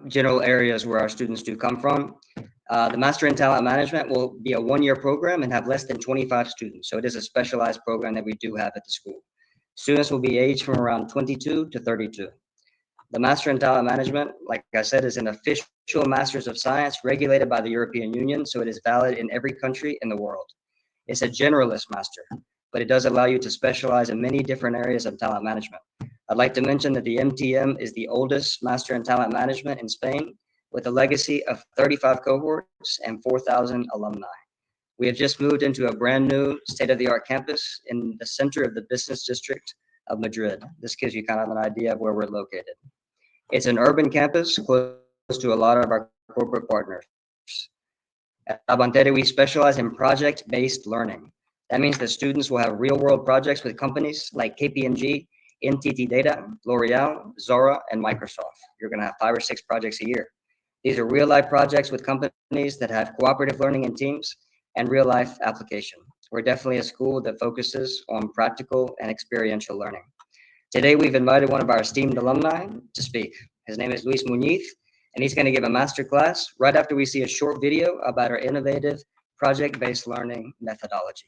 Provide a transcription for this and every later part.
general areas where our students do come from. The Master in Talent Management will be a one-year program and have less than 25 students. So it is a specialized program that we do have at the school. Students will be aged from around 22 to 32. The Master in Talent Management, like I said, is an official Masters of Science regulated by the European Union, so it is valid in every country in the world. It's a generalist master, but it does allow you to specialize in many different areas of talent management. I'd like to mention that the MTM is the oldest Master in Talent Management in Spain, with a legacy of 35 cohorts and 4,000 alumni. We have just moved into a brand new state-of-the-art campus in the center of the business district of Madrid. This gives you kind of an idea of where we're located. It's an urban campus close to a lot of our corporate partners. At Advantere, we specialize in project-based learning. That means that students will have real-world projects with companies like KPMG, NTT Data, L'Oreal, Zara, and Microsoft. You're going to have 5 or 6 projects a year. These are real-life projects with companies that have cooperative learning in teams and real-life application. We're definitely a school that focuses on practical and experiential learning. Today, we've invited one of our esteemed alumni to speak. His name is Luis Muñiz, and he's going to give a master class right after we see a short video about our innovative project-based learning methodology.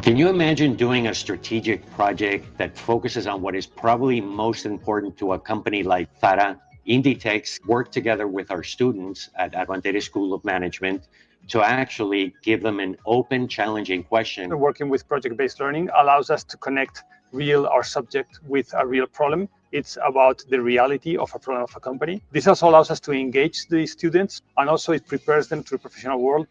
Can you imagine doing a strategic project that focuses on what is probably most important to a company like Zara? Inditex work together with our students at Advantere School of Management to actually give them an open, challenging question. Working with project-based learning allows us to connect our subject with a real problem. It's about the reality of a problem of a company. This also allows us to engage the students, and also it prepares them to the professional world.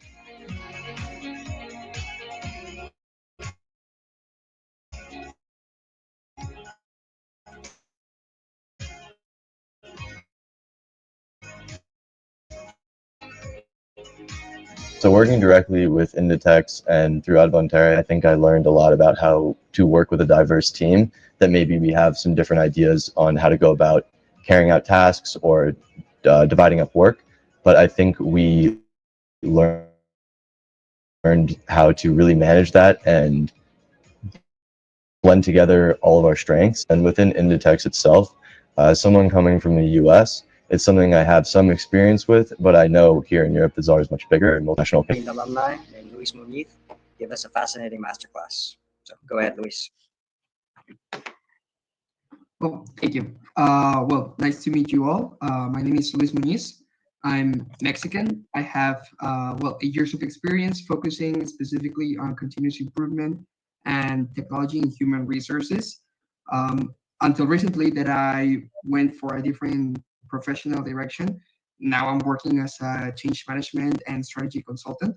So working directly with Inditex and through Advantere, I think I learned a lot about how to work with a diverse team, that maybe we have some different ideas on how to go about carrying out tasks or dividing up work. But I think we learned how to really manage that and blend together all of our strengths. And within Inditex itself, someone coming from the US, it's something I have some experience with, but I know here in Europe, the Zara is much bigger and multinational. Alumni named Luis Muñiz give us a fascinating masterclass. So go ahead, Luis. Well, thank you. Well, nice to meet you all. My name is Luis Muñiz. I'm Mexican. I have 8 years of experience focusing specifically on continuous improvement and technology and human resources. Until recently that I went for a different professional direction. Now I'm working as a change management and strategy consultant.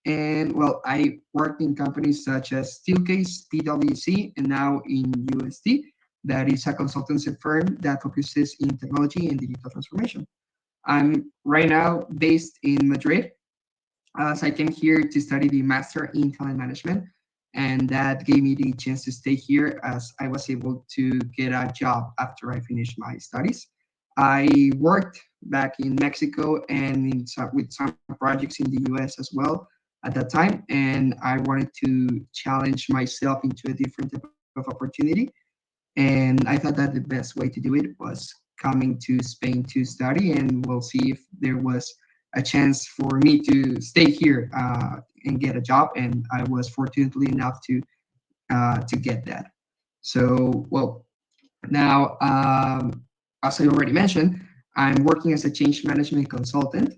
And well, I worked in companies such as Steelcase, PwC, and now in USD. That is a consultancy firm that focuses in technology and digital transformation. I'm right now based in Madrid, as I came here to study the Master in Talent Management, and that gave me the chance to stay here as I was able to get a job after I finished my studies. I worked back in Mexico and with some projects in the US as well at that time, and I wanted to challenge myself into a different type of opportunity. And I thought that the best way to do it was coming to Spain to study, and we'll see if there was a chance for me to stay here and get a job. And I was fortunately enough to get that. So, well, now, as I already mentioned, I'm working as a change management consultant.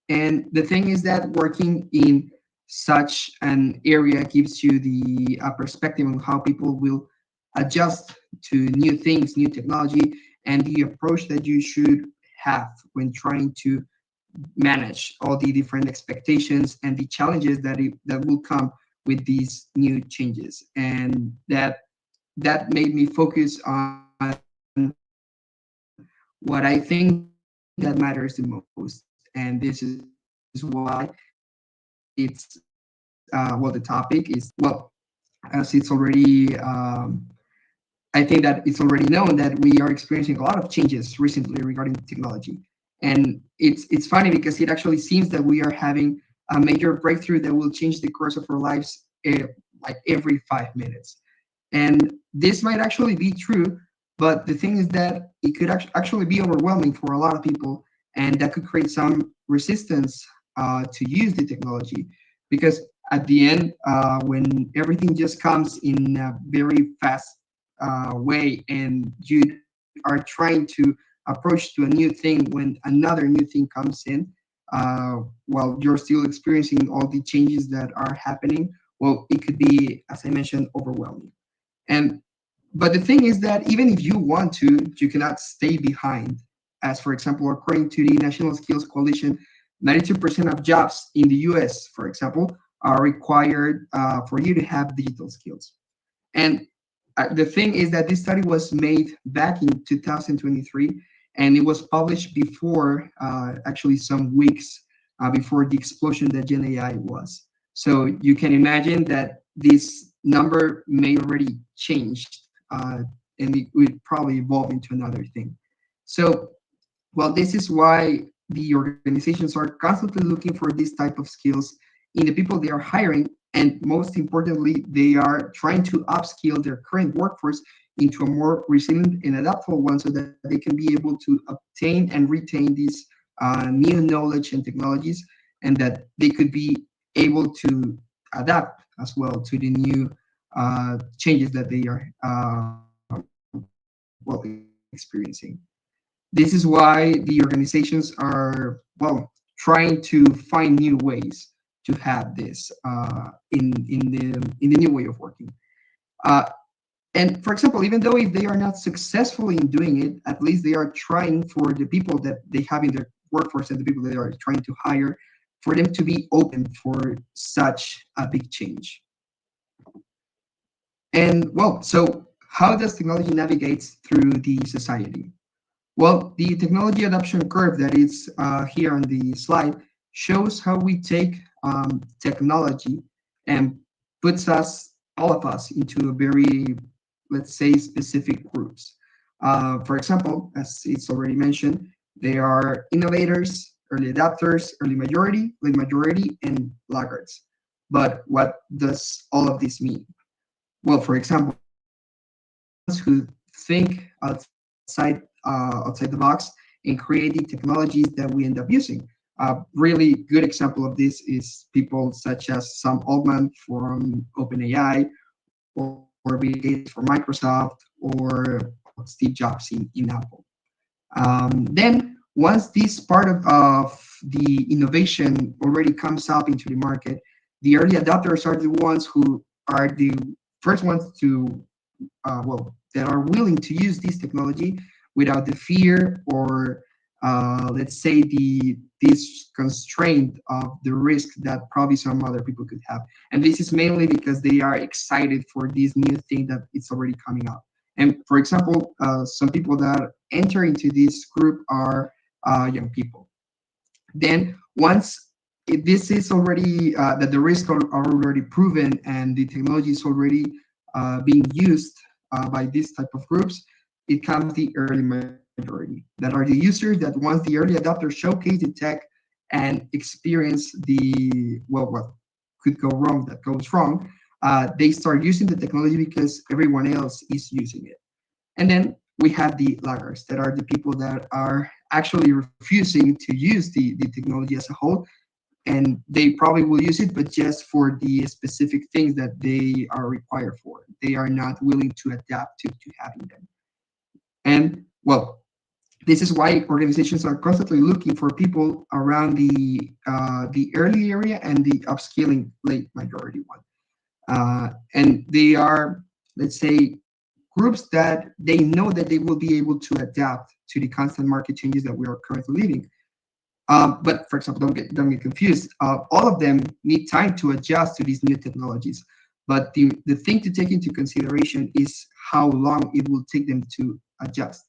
And the thing is that working in such an area gives you the perspective on how people will adjust to new things, new technology, and the approach that you should have when trying to manage all the different expectations and the challenges that will come with these new changes. And that made me focus on what I think that matters the most. And this is why it's well, the topic is, well, as it's already I think that it's already known that we are experiencing a lot of changes recently regarding technology. And it's funny because it actually seems that we are having a major breakthrough that will change the course of our lives like every 5 minutes. And this might actually be true, but the thing is that it could actually be overwhelming for a lot of people, and that could create some resistance to use the technology. Because at the end, when everything just comes in a very fast way, and you are trying to approach to a new thing when another new thing comes in, while you're still experiencing all the changes that are happening, well, it could be, as I mentioned, overwhelming. And but the thing is that even if you want to, you cannot stay behind. As for example, according to the National Skills Coalition, 92% of jobs in the US, for example, are required for you to have digital skills. And the thing is that this study was made back in 2023, and it was published before, actually some weeks before the explosion that Gen AI was. So you can imagine that this number may already changed, and it would probably evolve into another thing. So, well, this is why the organizations are constantly looking for this type of skills in the people they are hiring, and most importantly, they are trying to upskill their current workforce into a more resilient and adaptable one so that they can be able to obtain and retain these new knowledge and technologies, and that they could be able to adapt as well to the new changes that they are well experiencing. This is why the organizations are, well, trying to find new ways to have this in the new way of working. Uh, and for example, even though if they are not successful in doing it, at least they are trying for the people that they have in their workforce and the people that they are trying to hire, for them to be open for such a big change. And well, so how does technology navigate through the society? Well, the technology adoption curve that is here on the slide shows how we take technology and puts us, all of us, into a very, let's say, specific groups. For example, as it's already mentioned, they are innovators, early adopters, early majority, late majority, and laggards. But what does all of this mean? Well, for example, who think outside the box and create the technologies that we end up using. A really good example of this is people such as Sam Altman from OpenAI, or Bill Gates for Microsoft, or Steve Jobs in Apple. Then once this part of the innovation already comes up into the market, the early adopters are the ones who are the first ones to, well, that are willing to use this technology without the fear or, let's say, this constraint of the risk that probably some other people could have. And this is mainly because they are excited for this new thing that it's already coming up. And for example, some people that enter into this group are young people. Then once this is already, that the risks are already proven and the technology is already being used by these type of groups, it comes the early majority, that are the users that once the early adopters showcase the tech and experience the, well, what could go wrong, that goes wrong, they start using the technology because everyone else is using it. And then we have the laggards, that are the people that are actually refusing to use the technology as a whole, and they probably will use it, but just for the specific things that they are required for. They are not willing to adapt to having them. And well, this is why organizations are constantly looking for people around the early area and the upscaling late majority one. And they are, let's say, groups that they know that they will be able to adapt to the constant market changes that we are currently living. But for example, don't get confused. All of them need time to adjust to these new technologies. But the thing to take into consideration is how long it will take them to adjust.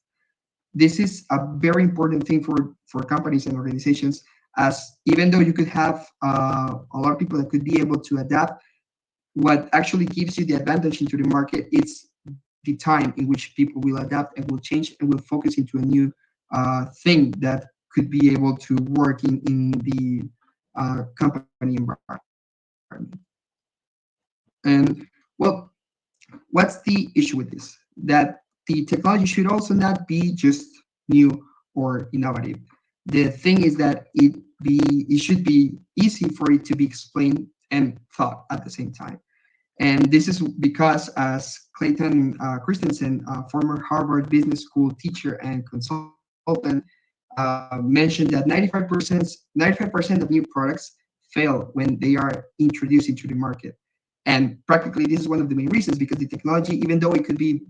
This is a very important thing for companies and organizations, as even though you could have a lot of people that could be able to adapt, what actually gives you the advantage into the market is the time in which people will adapt and will change and will focus into a new thing that could be able to work in the company environment. And well, what's the issue with this? That the technology should also not be just new or innovative. The thing is that it should be easy for it to be explained and thought at the same time. And this is because, as Clayton Christensen, a former Harvard Business School teacher and consultant, mentioned that 95% of new products fail when they are introduced into the market. And practically, this is one of the main reasons, because the technology, even though it could be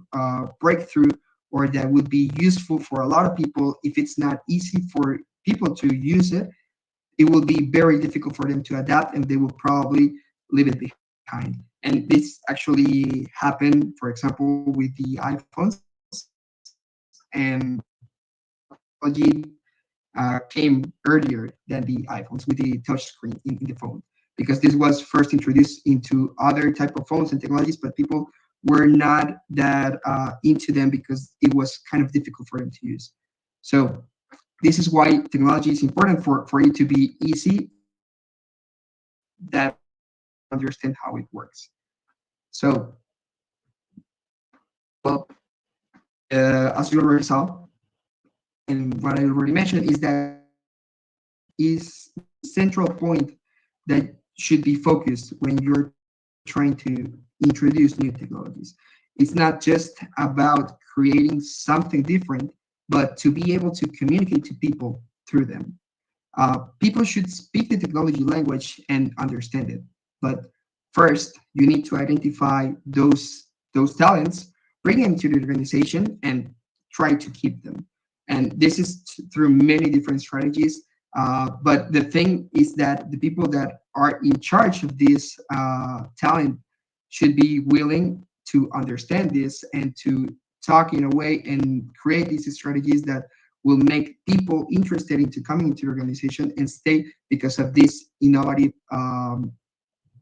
breakthrough or that would be useful for a lot of people, if it's not easy for people to use it, it will be very difficult for them to adapt, and they will probably leave it behind. And this actually happened, for example, with the iPhones, and technology came earlier than the iPhones with the touch screen in the phone, because this was first introduced into other type of phones and technologies, but people were not that into them because it was kind of difficult for them to use. So this is why technology is important for it to be easy, that understand how it works. So, well, as you already saw, and what I already mentioned, is that is central point that should be focused when you're trying to introduce new technologies. It's not just about creating something different, but to be able to communicate to people through them. People should speak the technology language and understand it. But first, you need to identify those talents, bring them to the organization, and try to keep them. And this is through many different strategies. But the thing is that the people that are in charge of this talent should be willing to understand this and to talk in a way and create these strategies that will make people interested into coming into the organization and stay, because of these innovative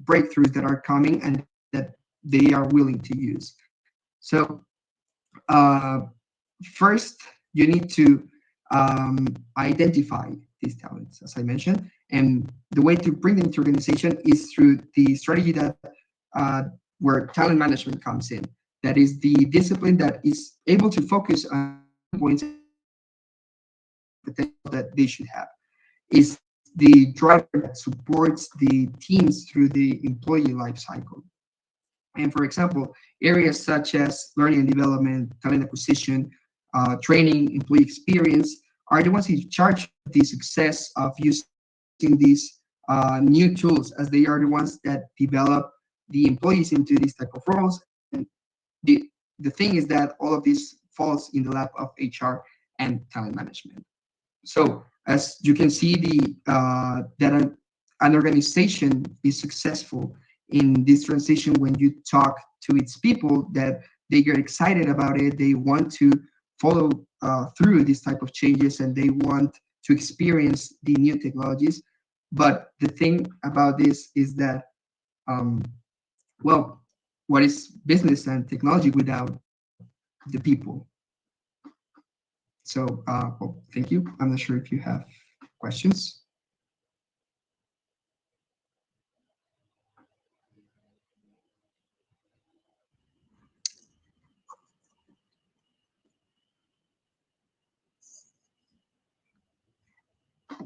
breakthroughs that are coming and that they are willing to use. So first, you need to identify these talents, as I mentioned, and the way to bring them to organization is through the strategy that where talent management comes in. That is the discipline that is able to focus on points that they should have. Is the driver that supports the teams through the employee life cycle. And for example, areas such as learning and development, talent acquisition, training, employee experience are the ones in charge of the success of using these new tools, as they are the ones that develop the employees into these type of roles. And the thing is that all of this falls in the lap of HR and talent management. So as you can see, that an organization is successful in this transition when you talk to its people, that they get excited about it, they want to follow through these type of changes, and they want to experience the new technologies. But the thing about this is that, well, what is business and technology without the people? So, well, thank you. I'm not sure if you have questions.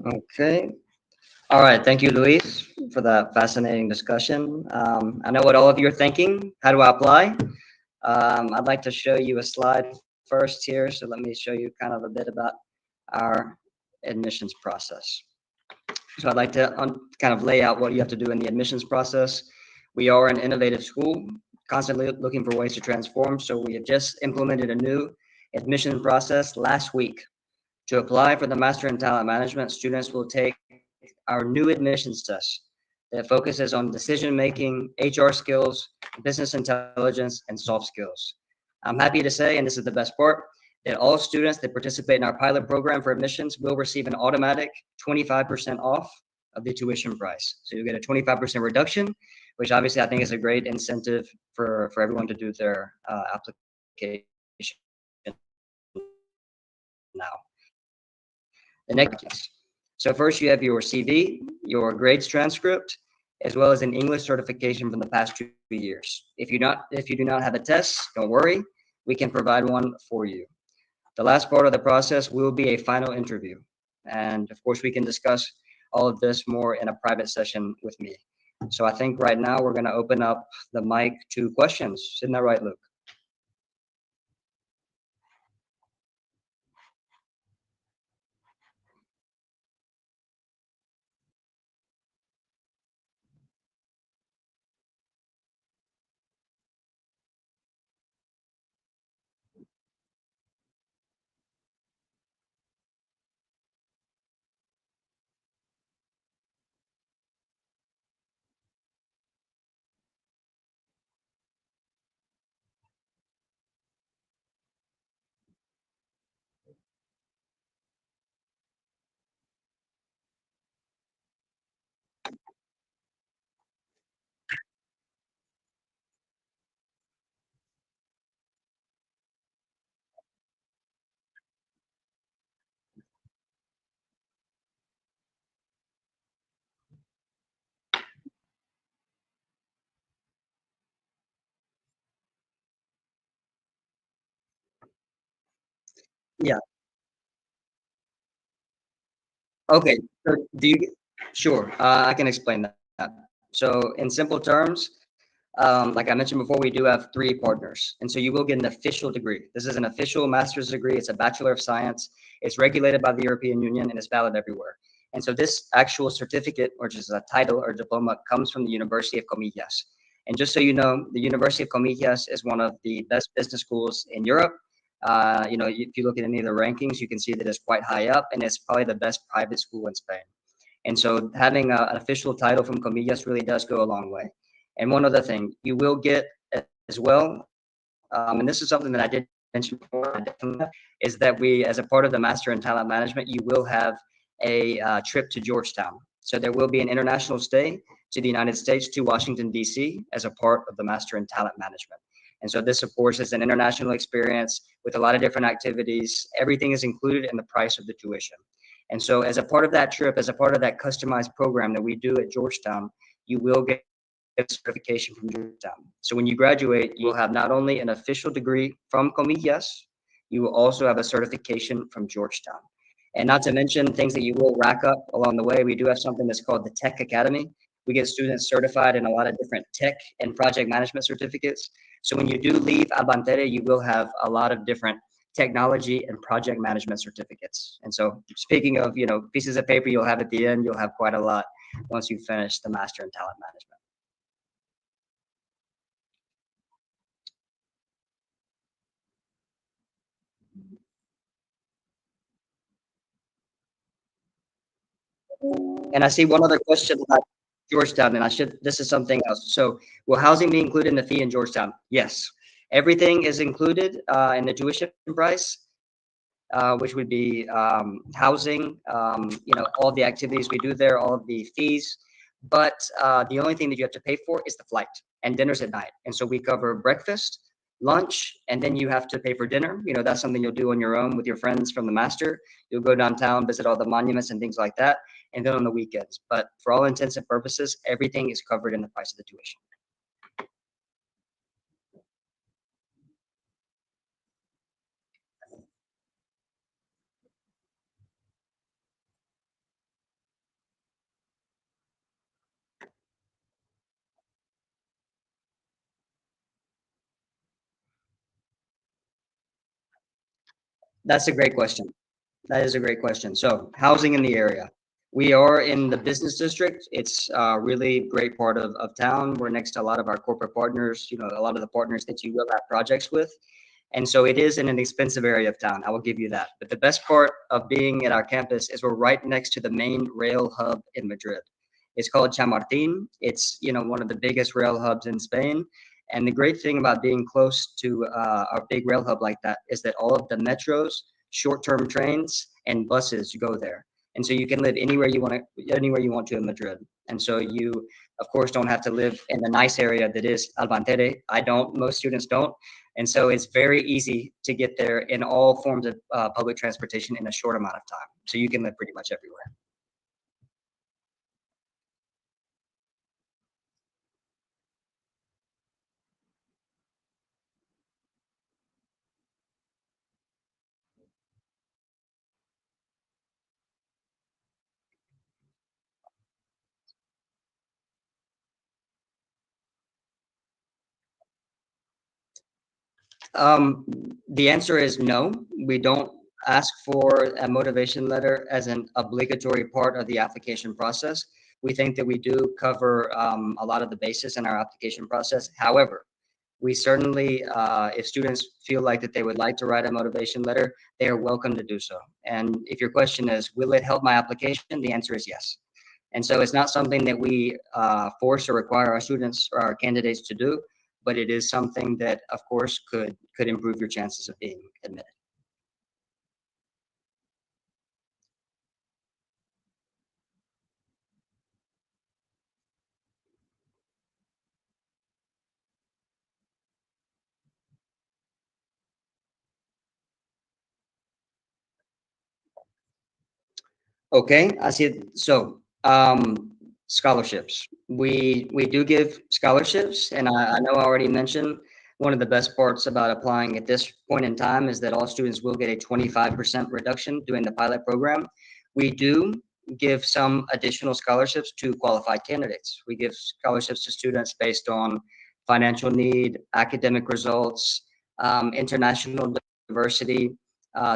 Okay. All right. Thank you, Luis, for that fascinating discussion. I know what all of you are thinking. How do I apply? I'd like to show you a slide first here. So let me show you kind of a bit about our admissions process. So I'd like to kind of lay out what you have to do in the admissions process. We are an innovative school, constantly looking for ways to transform. So we have just implemented a new admission process last week To apply for the Master in Talent Management, students will take our new admissions test that focuses on decision-making, HR skills, business intelligence, and soft skills. I'm happy to say, and this is the best part, that all students that participate in our pilot program for admissions will receive an automatic 25% off of the tuition price. So you get a 25% reduction, which obviously I think is a great incentive for everyone to do their application now. The next, so first you have your CV, your grades transcript, as well as an English certification from the past 2 years. If you do not have a test, don't worry, we can provide one for you. The last part of the process will be a final interview. And of course, we can discuss all of this more in a private session with me. So I think right now we're going to open up the mic to questions. Isn't that right, Luke? Yeah. Okay. So sure. I can explain that. So in simple terms, like I mentioned before, we do have 3 partners. And so you will get an official degree. This is an official master's degree. It's a Bachelor of Science. It's regulated by the European Union and it's valid everywhere. And so this actual certificate, or just a title or diploma, comes from the University of Comillas. And just so you know, the University of Comillas is one of the best business schools in Europe. If you look at any of the rankings, you can see that it's quite high up, and it's probably the best private school in Spain. And so having an official title from Comillas really does go a long way. And one other thing you will get as well, and this is something that I did mention before, is that we, as a part of the Master in Talent Management, you will have a trip to Georgetown. So there will be an international stay to the United States, to Washington, D.C., as a part of the Master in Talent Management. And so this, of course, is an international experience with a lot of different activities. Everything is included in the price of the tuition. And so as a part of that trip, as a part of that customized program that we do at Georgetown, you will get certification from Georgetown. So when you graduate, you will have not only an official degree from Comillas, you will also have a certification from Georgetown. And not to mention things that you will rack up along the way, we do have something that's called the Tech Academy. We get students certified in a lot of different tech and project management certificates. So when you do leave Advantere, you will have a lot of different technology and project management certificates. And so speaking of, pieces of paper you'll have at the end, you'll have quite a lot once you finish the Master in Talent Management. And I see one other question about Georgetown, and this is something else. So will housing be included in the fee in Georgetown? Yes. Everything is included in the tuition price, which would be housing, all the activities we do there, all of the fees. But the only thing that you have to pay for is the flight and dinners at night. And so we cover breakfast, lunch, and then you have to pay for dinner. That's something you'll do on your own with your friends from the master. You'll go downtown, visit all the monuments and things like that, and then on the weekends. But for all intents and purposes, everything is covered in the price of the tuition. That's a great question. That is a great question. So housing in the area. We are in the business district. It's a really great part of town. We're next to a lot of our corporate partners, a lot of the partners that you will have projects with. And so it is in an expensive area of town, I will give you that. But the best part of being at our campus is we're right next to the main rail hub in Madrid. It's called Chamartín. It's, one of the biggest rail hubs in Spain. And the great thing about being close to a big rail hub like that is that all of the metros, short-term trains, and buses go there. And so you can live anywhere you want to in Madrid. And so you, of course, don't have to live in the nice area that is Advantere. I don't, most students don't. And so it's very easy to get there in all forms of public transportation in a short amount of time. So you can live pretty much everywhere. The answer is no. We don't ask for a motivation letter as an obligatory part of the application process. We think that we do cover a lot of the basis in our application process. However, we certainly, if students feel like that they would like to write a motivation letter, they are welcome to do so. And if your question is, will it help my application? The answer is yes. And so it's not something that we force or require our students or our candidates to do, but it is something that, of course, could improve your chances of being admitted. Okay, I see. So, scholarships. We do give scholarships, and I know I already mentioned one of the best parts about applying at this point in time is that all students will get a 25% reduction during the pilot program. We do give some additional scholarships to qualified candidates. We give scholarships to students based on financial need, academic results, international diversity,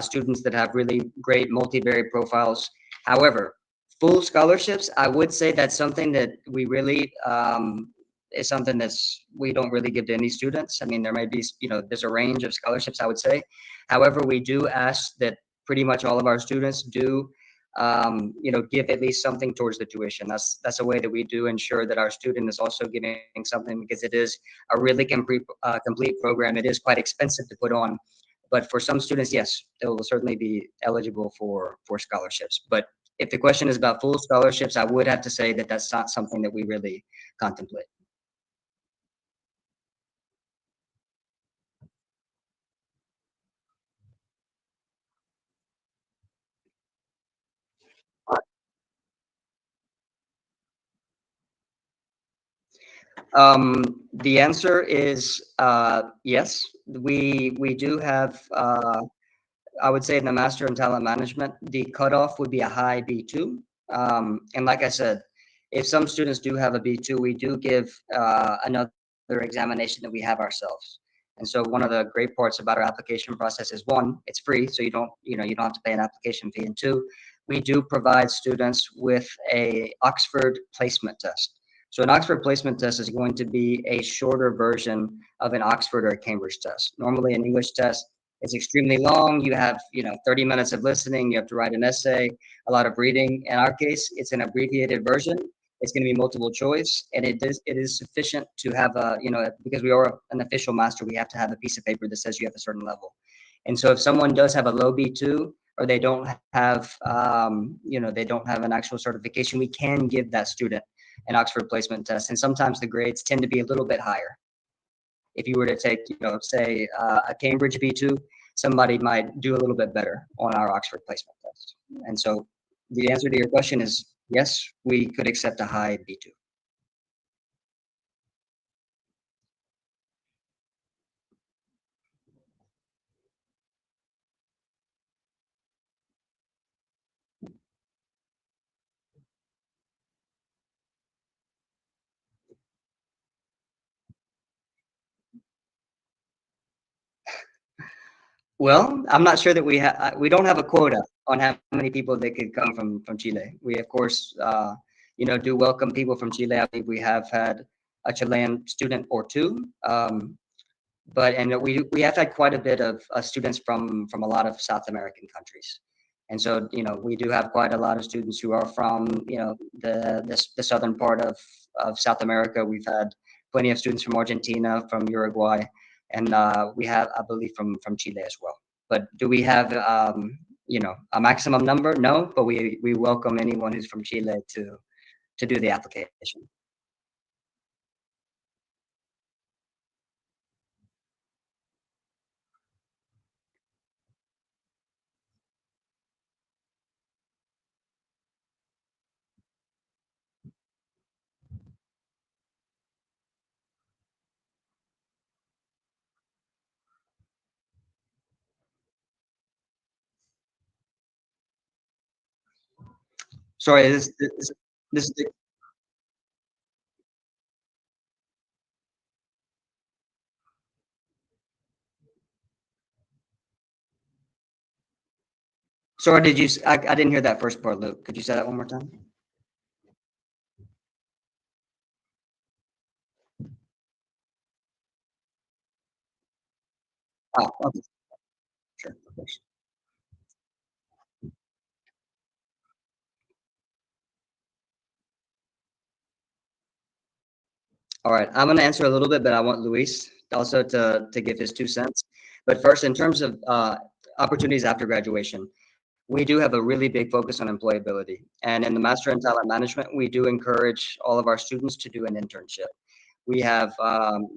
students that have really great multivariate profiles. However, full scholarships, I would say that's something that we really is something we don't really give to any students. I mean, there may be, there's a range of scholarships, I would say. However, we do ask that pretty much all of our students do, give at least something towards the tuition. That's a way that we do ensure that our student is also getting something, because it is a really complete program. It is quite expensive to put on. But for some students, yes, they will certainly be eligible for scholarships. But if the question is about full scholarships, I would have to say that that's not something that we really contemplate. The answer is yes. We do have. I would say in the Master in Talent Management, the cutoff would be a high B2. And like I said, if some students do have a B2, we do give another examination that we have ourselves. And so one of the great parts about our application process is, one, it's free, so you don't have to pay an application fee. And two, we do provide students with a Oxford placement test. So an Oxford placement test is going to be a shorter version of an Oxford or a Cambridge test. Normally an English test, it's extremely long. You have, 30 minutes of listening. You have to write an essay, a lot of reading. In our case, it's an abbreviated version. It's going to be multiple choice, and it is sufficient to have because we are an official master, we have to have a piece of paper that says you have a certain level. And so if someone does have a low B2, or they don't have, they don't have an actual certification, we can give that student an Oxford placement test. And sometimes the grades tend to be a little bit higher. If you were to take, say a Cambridge B2, somebody might do a little bit better on our Oxford placement test. And so the answer to your question is yes, we could accept a high B2. Well, I'm not sure that we don't have a quota on how many people that could come from Chile. We of course, do welcome people from Chile. I think we have had a Chilean student or two. But and we have had quite a bit of students from a lot of South American countries. And so, we do have quite a lot of students who are from, the southern part of South America. We've had plenty of students from Argentina, from Uruguay, and we have, I believe, from Chile as well. But do we have, a maximum number? No, but we welcome anyone who's from Chile to do the application. Sorry, this is the, sorry, I didn't hear that first part, Luke. Could you say that one more time? Oh, okay, sure, of course. All right, I'm going to answer a little bit, but I want Luis also to give his 2 cents. But first, in terms of opportunities after graduation, we do have a really big focus on employability. And in the Master in Talent Management, we do encourage all of our students to do an internship. We have,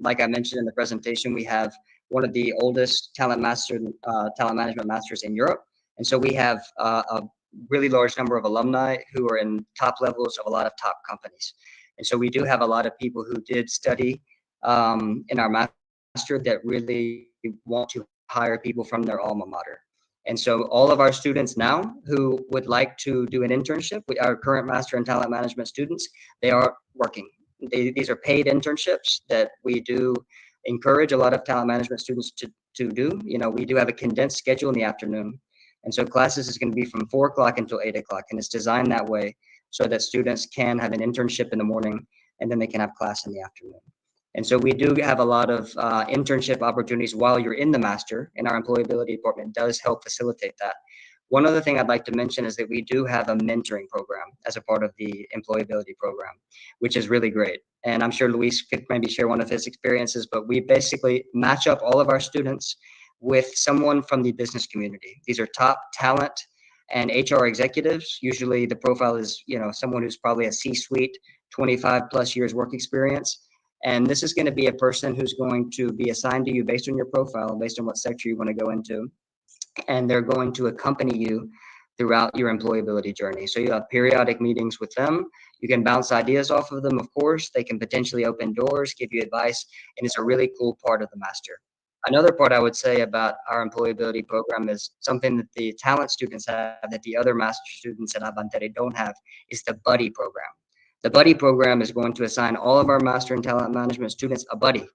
like I mentioned in the presentation, we have one of the oldest talent management masters in Europe. And so we have a really large number of alumni who are in top levels of a lot of top companies. And so we do have a lot of people who did study in our master that really want to hire people from their alma mater. And so all of our students now who would like to do an internship, our current Master in Talent Management students, they are working. These are paid internships that we do encourage a lot of talent management students to do. We do have a condensed schedule in the afternoon. And so classes is going to be from 4 o'clock until 8 o'clock. And it's designed that way so that students can have an internship in the morning and then they can have class in the afternoon. And so we do have a lot of internship opportunities while you're in the master, and our employability department does help facilitate that. One other thing I'd like to mention is that we do have a mentoring program as a part of the employability program, which is really great. And I'm sure Luis could maybe share one of his experiences, but we basically match up all of our students with someone from the business community. These are top talent and HR executives. Usually the profile is, someone who's probably a C-suite, 25 plus years work experience. And this is going to be a person who's going to be assigned to you based on your profile, based on what sector you want to go into. And they're going to accompany you throughout your employability journey. So you have periodic meetings with them. You can bounce ideas off of them, of course. They can potentially open doors, give you advice, and it's a really cool part of the master. Another part I would say about our employability program is something that the talent students have that the other master students at Advantere don't have is the buddy program. The buddy program is going to assign all of our Master in Talent Management students a buddy.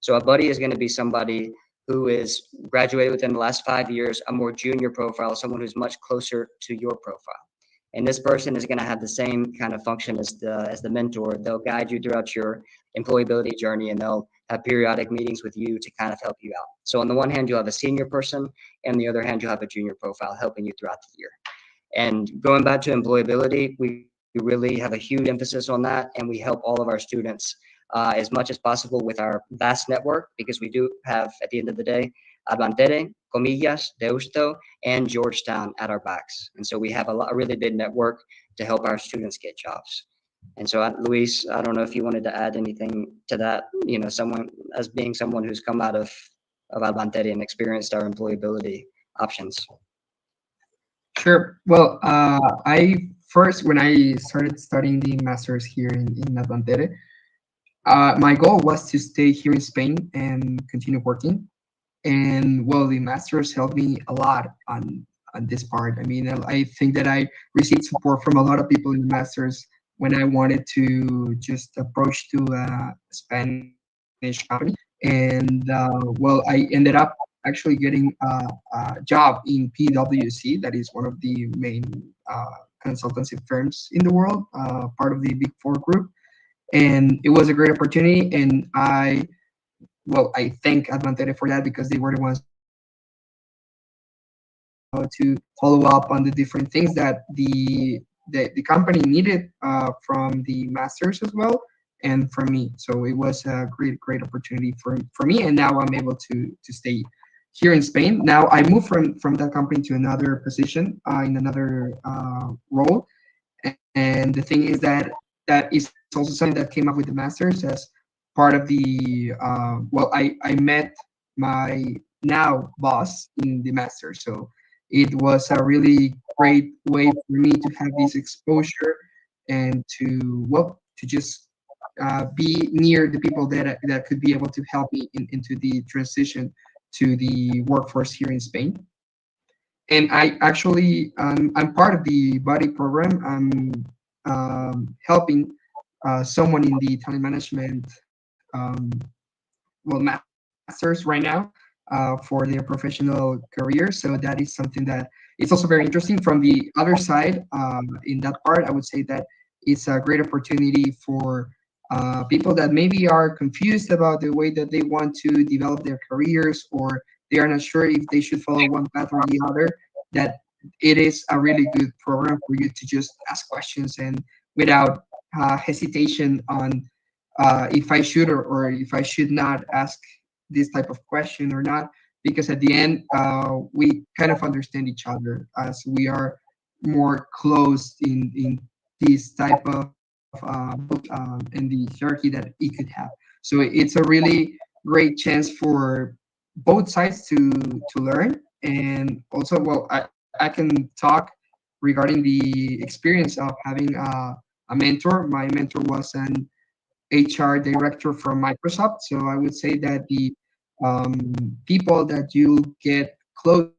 So a buddy is going to be somebody who is graduated within the last 5 years, a more junior profile, someone who's much closer to your profile. And this person is going to have the same kind of function as the mentor. They'll guide you throughout your employability journey, and they'll have periodic meetings with you to kind of help you out. So on the one hand, you'll have a senior person, and on the other hand, you'll have a junior profile helping you throughout the year. And going back to employability, we really have a huge emphasis on that, and we help all of our students as much as possible with our vast network, because we do have, at the end of the day, Advantere, Comillas, Deusto, and Georgetown at our backs. And so we have a really big network to help our students get jobs. And so, Luis, I don't know if you wanted to add anything to that, someone as being someone who's come out of Advantere and experienced our employability options. Sure. Well, I first, when I started studying the master's here in Advantere, my goal was to stay here in Spain and continue working. And well, the master's helped me a lot on this part. I mean, I think that I received support from a lot of people in the master's when I wanted to just approach to a Spanish company. And well, I ended up actually getting a job in PwC, that is one of the main consultancy firms in the world, part of the Big Four group. And it was a great opportunity. And I well, I thank Advantere for that because they were the ones to follow up on the different things that the company needed from the masters as well and from me. So it was a great opportunity for me, and now I'm able to stay here in Spain. Now I moved from that company to another position in another role, and the thing is that that is also something that came up with the masters as part of the well, I met my now boss in the masters, so it was a really great way for me to have this exposure and to, well, to just be near the people that could be able to help me into the transition to the workforce here in Spain. And I actually I'm part of the body program. I'm helping someone in the talent management well, masters right now for their professional career. So that is something that it's also very interesting. From the other side, in that part, I would say that it's a great opportunity for people that maybe are confused about the way that they want to develop their careers, or they are not sure if they should follow one path or the other. That it is a really good program for you to just ask questions and without hesitation on if I should or if I should not ask this type of question or not, because at the end, we kind of understand each other as we are more close in this type of and the hierarchy that it could have. So it's a really great chance for both sides to learn, and also, well, I can talk regarding the experience of having a mentor. My mentor was an HR director from Microsoft. So I would say that the people that you get close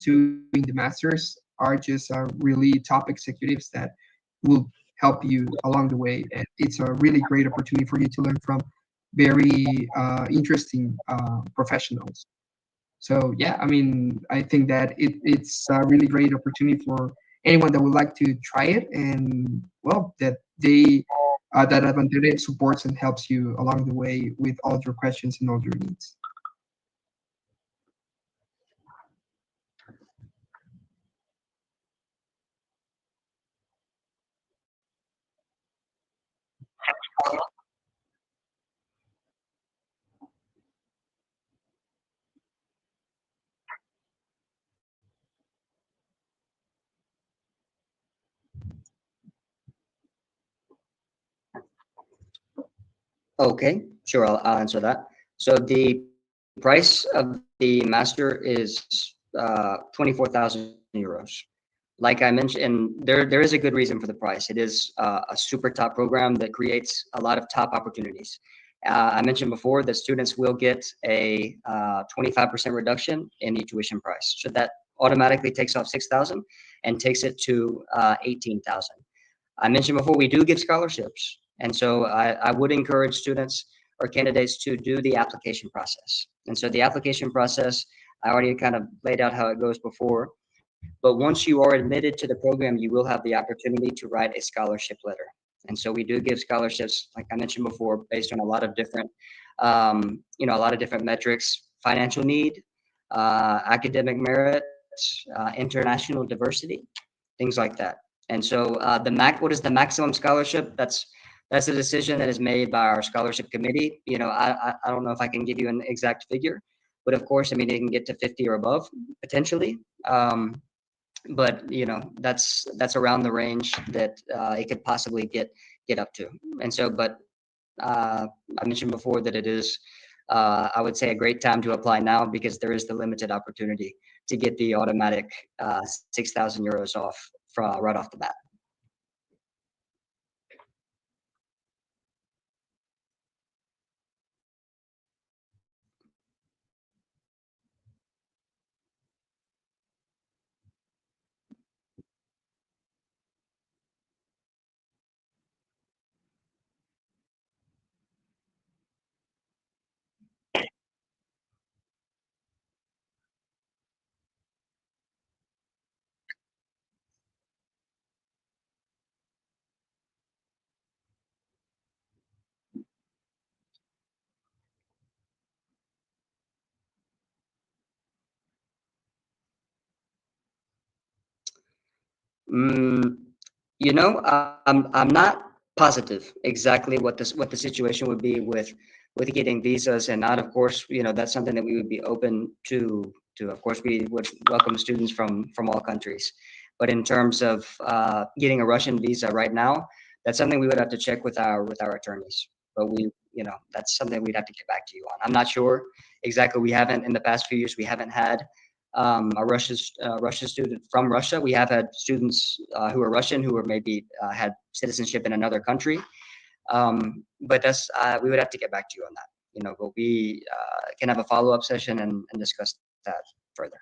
to in the masters are just really top executives that will help you along the way. And it's a really great opportunity for you to learn from very interesting professionals. So yeah, I mean, I think that it's a really great opportunity for anyone that would like to try it, and well, that they that Advantere supports and helps you along the way with all your questions and all your needs. Okay, sure, I'll answer that. So the price of the master is 24,000 euros. Like I mentioned, and there is a good reason for the price. It is a super top program that creates a lot of top opportunities. I mentioned before that students will get a 25% reduction in the tuition price. So that automatically takes off 6,000 and takes it to 18,000. I mentioned before, we do give scholarships. And so I would encourage students or candidates to do the application process. And so the application process, I already kind of laid out how it goes before. But once you are admitted to the program, you will have the opportunity to write a scholarship letter. And so we do give scholarships, like I mentioned before, based on a lot of different, a lot of different metrics: financial need, academic merit, international diversity, things like that. And so what is the maximum scholarship? That's a decision that is made by our scholarship committee. I don't know if I can give you an exact figure, but of course, I mean, it can get to 50 or above potentially. But that's around the range that it could possibly get up to. And so, but I mentioned before that it is, I would say, a great time to apply now because there is the limited opportunity to get the automatic 6,000 euros off right off the bat. Mm, I'm not positive exactly what the situation would be with getting visas, and not, of course, that's something that we would be open to. Of course, we would welcome students from all countries, but in terms of getting a Russian visa right now, that's something we would have to check with our attorneys. But that's something we'd have to get back to you on. I'm not sure exactly. We haven't, in the past few years, we haven't had a Russian student from Russia. We have had students who are Russian who are maybe had citizenship in another country. But that's we would have to get back to you on that. But we can have a follow-up session and discuss that further.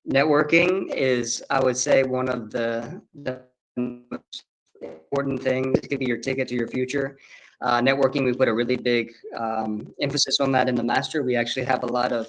Networking is, I would say, one of the most important things. It could be your ticket to your future. Networking, we put a really big emphasis on that in the master. We actually have a lot of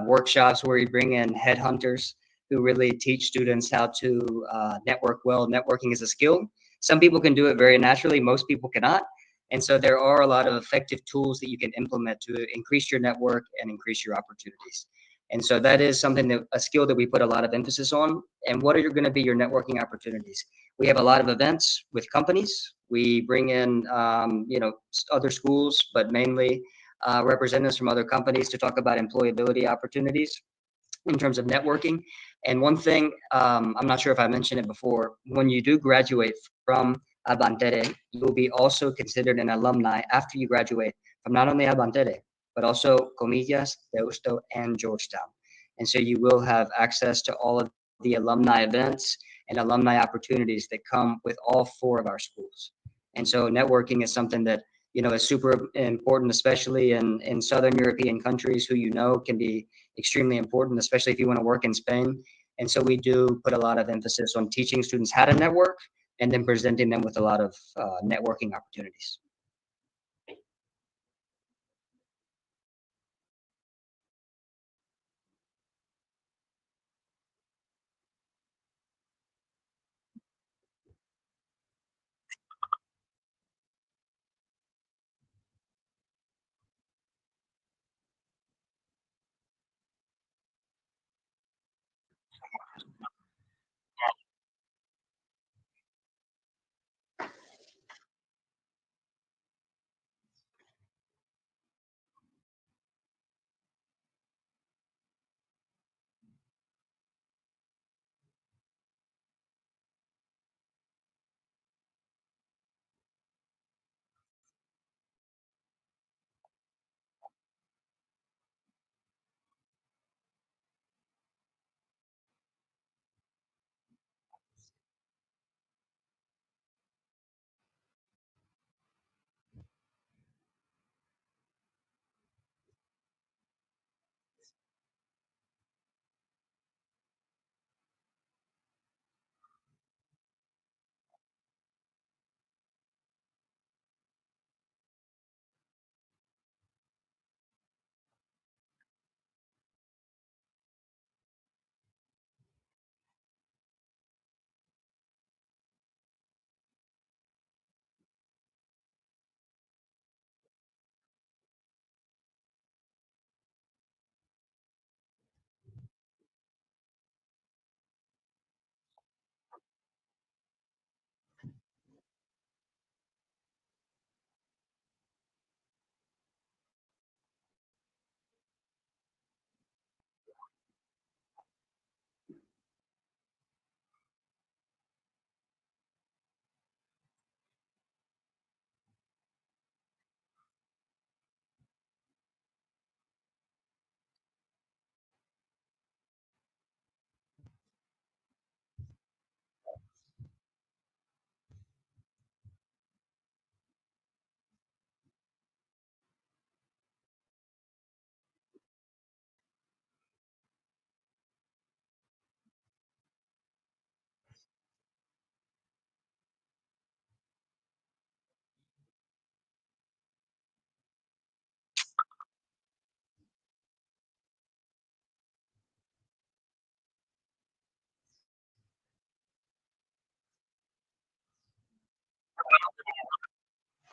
workshops where we bring in headhunters who really teach students how to network well. Networking is a skill. Some people can do it very naturally. Most people cannot. And so there are a lot of effective tools that you can implement to increase your network and increase your opportunities. And so that is something that a skill that we put a lot of emphasis on. And what are going to be your networking opportunities? We have a lot of events with companies. We bring in, other schools, but mainly representatives from other companies to talk about employability opportunities in terms of networking. And one thing, I'm not sure if I mentioned it before, when you do graduate from Advantere, you will be also considered an alumni after you graduate from not only Advantere, but also Comillas, Deusto, and Georgetown. And so you will have access to all of the alumni events and alumni opportunities that come with all four of our schools. And so networking is something that is super important, especially in Southern European countries who can be extremely important, especially if you want to work in Spain. And so we do put a lot of emphasis on teaching students how to network and then presenting them with a lot of networking opportunities.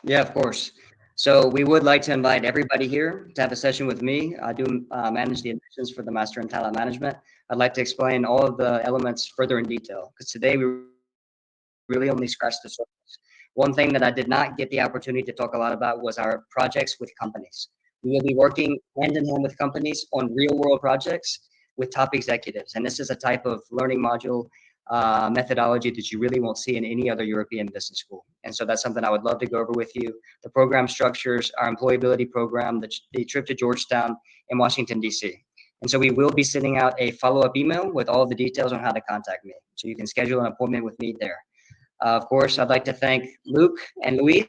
Yeah, of course. So we would like to invite everybody here to have a session with me. I do manage the admissions for the Master in Talent Management. I'd like to explain all of the elements further in detail because today we really only scratched the surface. One thing that I did not get the opportunity to talk a lot about was our projects with companies. We will be working hand in hand with companies on real world projects with top executives. And this is a type of learning module methodology that you really won't see in any other European business school. And so that's something I would love to go over with you. The program structures, our employability program, the trip to Georgetown and Washington, D.C. And so we will be sending out a follow-up email with all the details on how to contact me. So you can schedule an appointment with me there. Of course, I'd like to thank Luke and Luis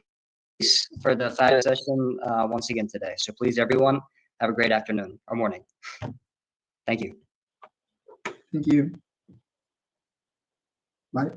for the fabulous session once again today. So please, everyone, have a great afternoon or morning. Thank you. Thank you. Bye.